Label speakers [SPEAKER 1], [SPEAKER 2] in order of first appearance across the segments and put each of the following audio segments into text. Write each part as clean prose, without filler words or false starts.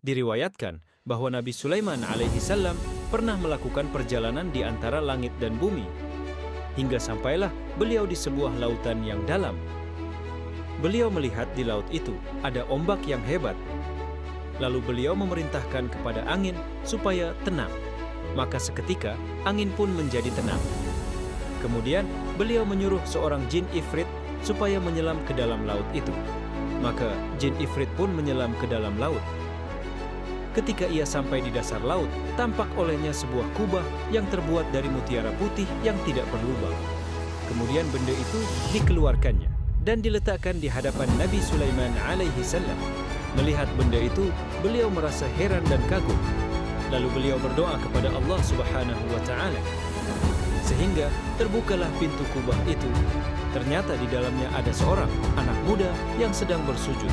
[SPEAKER 1] Diriwayatkan bahwa Nabi Sulaiman alaihi salam pernah melakukan perjalanan di antara langit dan bumi, hingga sampailah beliau di sebuah lautan yang dalam. Beliau melihat di laut itu ada ombak yang hebat. Lalu beliau memerintahkan kepada angin supaya tenang. Maka seketika angin pun menjadi tenang. Kemudian beliau menyuruh seorang jin ifrit supaya menyelam ke dalam laut itu. Maka jin ifrit pun menyelam ke dalam laut. Ketika ia sampai di dasar laut, tampak olehnya sebuah kubah yang terbuat dari mutiara putih yang tidak berlubang. Kemudian benda itu dikeluarkannya dan diletakkan di hadapan Nabi Sulaiman alaihi salam. Melihat benda itu, beliau merasa heran dan kagum. Lalu beliau berdoa kepada Allah Subhanahu wa Ta'ala. Sehingga terbukalah pintu kubah itu. Ternyata di dalamnya ada seorang anak muda yang sedang bersujud.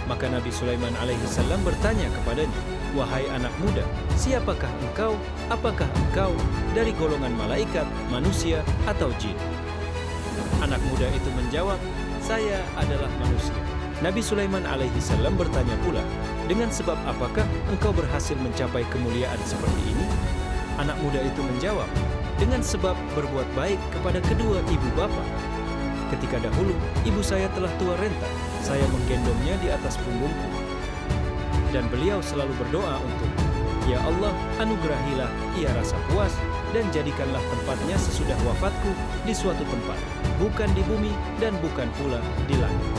[SPEAKER 1] Maka Nabi Sulaiman alaihi salam bertanya kepadanya, "Wahai anak muda, siapakah engkau? Apakah engkau dari golongan malaikat, manusia, atau jin?" Anak muda itu menjawab, "Saya adalah manusia." Nabi Sulaiman alaihi salam bertanya pula, "Dengan sebab apakah engkau berhasil mencapai kemuliaan seperti ini?" Anak muda itu menjawab, "Dengan sebab berbuat baik kepada kedua ibu bapa. Ketika dahulu ibu saya telah tua renta, saya menggendongnya di atas punggungku. Dan beliau selalu berdoa untuk, ya Allah, anugerahilah ia rasa puas dan jadikanlah tempatnya sesudah wafatku di suatu tempat, bukan di bumi dan bukan pula di langit.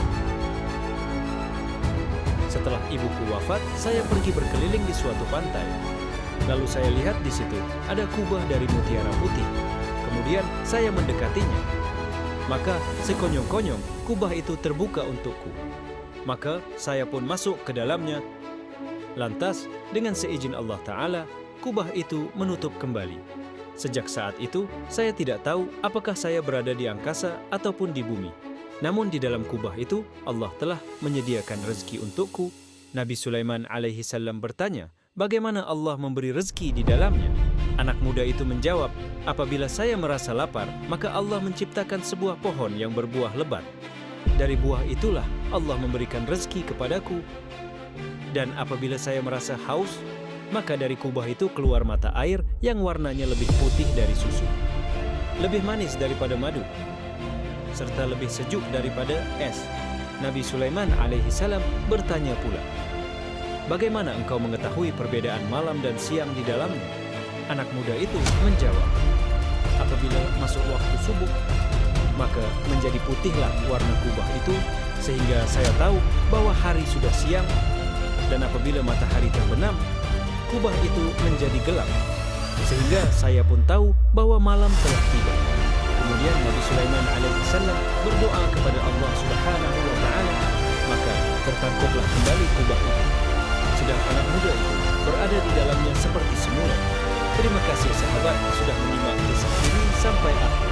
[SPEAKER 1] Setelah ibuku wafat, saya pergi berkeliling di suatu pantai. Lalu saya lihat di situ ada kubah dari mutiara putih. Kemudian saya mendekatinya. Maka sekonyong-konyong kubah itu terbuka untukku. Maka saya pun masuk ke dalamnya. Lantas dengan seizin Allah Ta'ala, kubah itu menutup kembali. Sejak saat itu, saya tidak tahu apakah saya berada di angkasa ataupun di bumi. Namun di dalam kubah itu, Allah telah menyediakan rezeki untukku." Nabi Sulaiman alaihi salam bertanya, "Bagaimana Allah memberi rezeki di dalamnya?" Anak muda itu menjawab, "Apabila saya merasa lapar, maka Allah menciptakan sebuah pohon yang berbuah lebat. Dari buah itulah Allah memberikan rezeki kepadaku. Dan apabila saya merasa haus, maka dari kubah itu keluar mata air yang warnanya lebih putih dari susu, lebih manis daripada madu, serta lebih sejuk daripada es." Nabi Sulaiman alaihi salam bertanya pula, "Bagaimana engkau mengetahui perbedaan malam dan siang di dalamnya?" Anak muda itu menjawab, "Apabila masuk waktu subuh, maka menjadi putihlah warna kubah itu, sehingga saya tahu bahwa hari sudah siang. Dan apabila matahari terbenam, kubah itu menjadi gelap, sehingga saya pun tahu bahwa malam telah tiba." Kemudian Nabi Sulaiman alaihi salam berdoa kepada Allah Subhanahu wa Ta'ala, maka tertangkaplah kembali kubah itu. Sedang anak muda itu berada di dalamnya seperti semula. Terima kasih sahabat sudah menyimak kisah ini sampai akhir.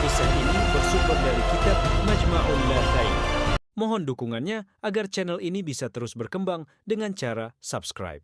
[SPEAKER 1] Kisah ini bersumber dari kitab Majma'ul Lathain. Mohon dukungannya agar channel ini bisa terus berkembang dengan cara subscribe.